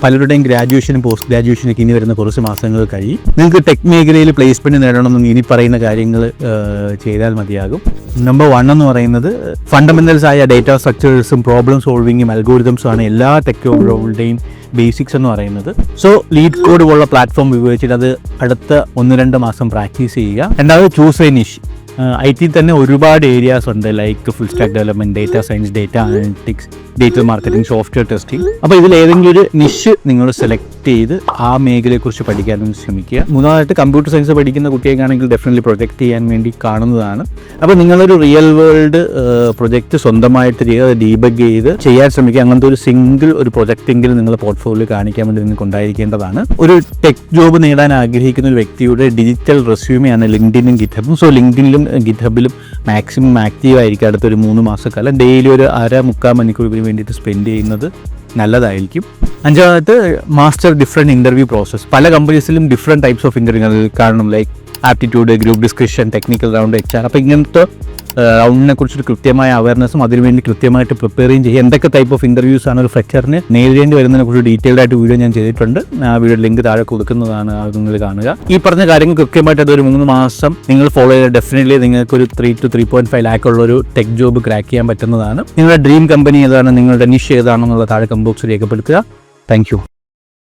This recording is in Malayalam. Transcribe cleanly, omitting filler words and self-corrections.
പലരുടെയും ഗ്രാജുവേഷനും പോസ്റ്റ് ഗ്രാജുവേഷനൊക്കെ ഇനി വരുന്ന കുറച്ച് മാസങ്ങൾ കഴിയും. നിങ്ങൾക്ക് ടെക് മേഖലയിൽ പ്ലേസ്മെന്റ് നേടണമെന്ന് ഇനി പറയുന്ന കാര്യങ്ങൾ ചെയ്താൽ മതിയാകും. നമ്പർ 1 എന്ന് പറയുന്നത് ഫണ്ടമെന്റൽസ് ആയ ഡേറ്റാ സ്ട്രക്ചേഴ്സും പ്രോബ്ലം സോൾവിങ്ങും അൽഗോരിതംസും ആണ് എല്ലാ ടെക് ജോബുകളുടെയും ബേസിക്സ് എന്ന് പറയുന്നത്. സോ ലീഡ് കോഡ് പോലുള്ള പ്ലാറ്റ്ഫോം ഉപയോഗിച്ചിട്ട് അത് അടുത്ത 1-2 മാസം പ്രാക്ടീസ് ചെയ്യുക. രണ്ടാമത് ചൂസ് എ നിഷ്. IT തന്നെ ഒരുപാട് ഏരിയാസ് ഉണ്ട്, like full stack development, data science, data analytics, data marketing, software testing. അപ്പോൾ ഇതിൽ ഏതെങ്കിലും ഒരു നിഷ് നിങ്ങൾ സെലക്ട് ചെയ്ത് ആ മേഖലയെക്കുറിച്ച് പഠിക്കാനും ശ്രമിക്കുക. മൂന്നാമതായിട്ട് കമ്പ്യൂട്ടർ സയൻസ് പഠിക്കുന്ന കുട്ടികൾക്കാണെങ്കിൽ ഡെഫിനറ്റ്ലി പ്രൊജക്റ്റ് ചെയ്യാൻ വേണ്ടി കാണുന്നതാണ്. അപ്പോൾ നിങ്ങളൊരു റിയൽ വേൾഡ് പ്രൊജക്റ്റ് സ്വന്തമായിട്ട് ചെയ്ത് അത് ഡീബഗ് ചെയ്ത് ചെയ്യാൻ ശ്രമിക്കുക. അങ്ങനത്തെ ഒരു സിംഗിൾ ഒരു പ്രൊജക്റ്റെങ്കിലും നിങ്ങളുടെ പോർട്ട്ഫോളിയോ കാണിക്കാൻ വേണ്ടി നിങ്ങൾക്ക് ഉണ്ടായിരിക്കേണ്ടതാണ്. ഒരു ടെക് ജോബ് നേടാൻ ആഗ്രഹിക്കുന്ന ഒരു വ്യക്തിയുടെ ഡിജിറ്റൽ റെസ്യൂമെയാണ് ലിങ്ക്ഡിനും ഗിറ്റ്ഹബും. സോ ലിങ്ക്ഡിനിലും ഗിറ്റ്ഹബിലും മാക്സിമം ആക്റ്റീവ് ആയിരിക്കും. അടുത്തൊരു 3 മാസക്കാലം ഡെയിലി ഒരു 1.5-3 മണിക്കൂർ വേണ്ടിയിട്ട് സ്പെൻഡ് ചെയ്യുന്നത് നല്ലതായിരിക്കും. അഞ്ചാമത്തെ മാസ്റ്റർ ഡിഫറെൻറ്റ് ഇൻ്റർവ്യൂ പ്രോസസ്സ്. പല കമ്പനീസിലും ഡിഫറെൻറ്റ് ടൈപ്സ് ഓഫ് ഇൻ്റർവ്യൂ കാണും, like aptitude, group discussion, technical round, HR. അപ്പോൾ ഇങ്ങനത്തെ റൗണ്ടിനെ കുറിച്ചൊരു കൃത്യമായ അവയർനെസ്സും അതിനുവേണ്ടി കൃത്യമായിട്ട് പ്രിപ്പയറിങ് ചെയ്യുക. എന്തൊക്കെ ടൈപ്പ് ഓഫ് ഇൻ്റർവ്യൂസ് ആണ് ഒരു ഫ്രഷറിന് നേരിടേണ്ടി വരുന്നതിനെ കുറിച്ച് ഡീറ്റെയിൽഡ് ആയിട്ട് വീഡിയോ ഞാൻ ചെയ്തിട്ടുണ്ട്. ആ വീഡിയോ ലിങ്ക് താഴെ കൊടുക്കുന്നതാണ്, അത് നിങ്ങൾ കാണുക. ഈ പറഞ്ഞ കാര്യങ്ങൾ കൃത്യമായിട്ട് അതൊരു 3 മാസം നിങ്ങൾ ഫോളോ ചെയ്താൽ ഡെഫിനറ്റ്ലി നിങ്ങൾക്ക് ഒരു 3 to 3.5 lakh ഉള്ള ഒരു ടെക് ജോബ് ക്രാക്ക് ചെയ്യാൻ പറ്റുന്നതാണ്. നിങ്ങളുടെ ഡ്രീം കമ്പനി ഏതാണ്, നിങ്ങളുടെ നിഷ് ഏതാണെന്നുള്ള താഴെ കമന്റ് ബോക്സിൽ രേഖപ്പെടുത്തുക. Thank you.